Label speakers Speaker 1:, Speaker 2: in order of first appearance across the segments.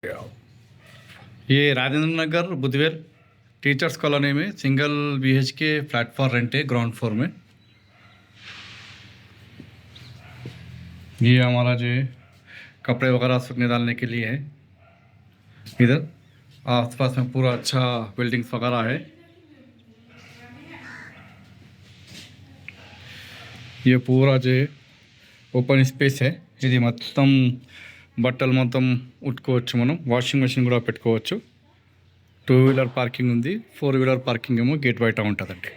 Speaker 1: ये Rajendra Nagar बुधवेल teachers colony में single BHK flat for rent है ग्राउंड फ्लोर में। ये हमारा जो कपड़े वगैरह सूखने डालने के लिए है। इधर आसपास में पूरा अच्छा बिल्डिंग्स वगैरह है। ये पूरा जो ఓపెన్ స్పేస్ ఇది మొత్తం బట్టలు మొత్తం ఉట్టుకోవచ్చు, మనం వాషింగ్ మెషిన్ కూడా పెట్టుకోవచ్చు। 2 వీలర్ పార్కింగ్ ఉంది, 4 వీలర్ పార్కింగ్ ఏమో గేట్ బయట ఉంటుందండి।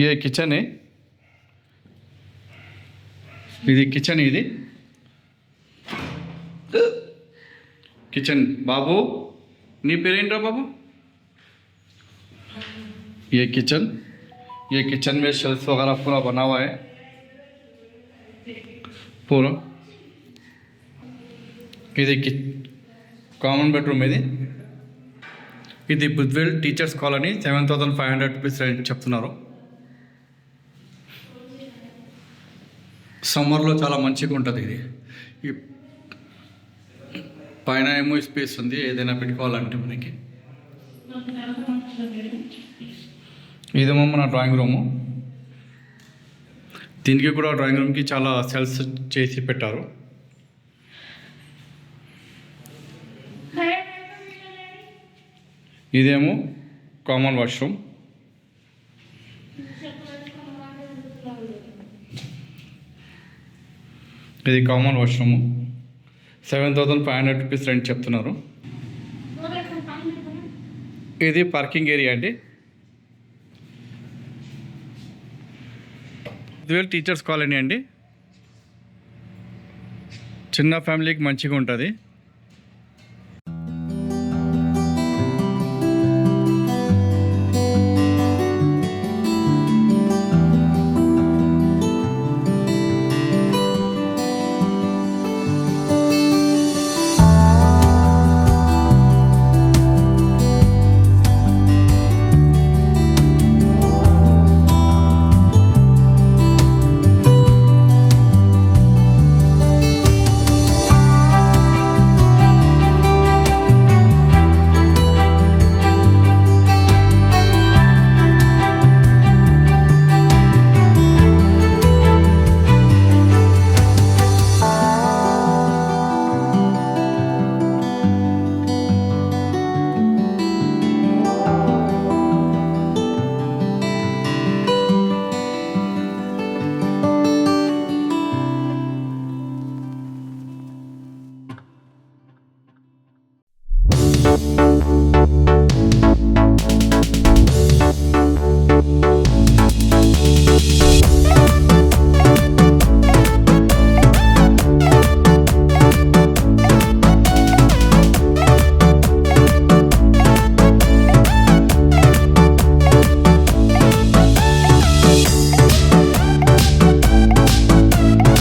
Speaker 1: ये किचन है, ఇది కిచెన్, ఇది కిచెన్। బాబు నీ పేరేంట్రా బాబు? ये किचन में शेल्फ वगैरह पूरा बना हुआ है पूरा। ఇది కామన్ బెడ్రూమ్। ఇది Budvel teachers colony 7,500 rupees rent చెప్తున్నారు। సమ్మర్లో చాలా మంచిగా ఉంటుంది ఇది। ఈ పైన ఏమో స్పేస్ ఉంది, ఏదైనా పెట్టుకోవాలంటే మనకి। ఇదేమో మన డ్రాయింగ్ రూము। దీనికి కూడా డ్రాయింగ్ రూమ్కి చాలా సెల్స్ చేసి పెట్టారు। ఇదేమో కామన్ వాష్రూమ్। ఇది కామన్ వాష్రూమ్ 7,500 రూపీస్ రెంట్ చెప్తున్నారు। ఇది పార్కింగ్ ఏరియా అండి। బుద్వేల్ టీచర్స్ కాలనీ అండి। చిన్న ఫ్యామిలీకి మంచిగా ఉంటుంది।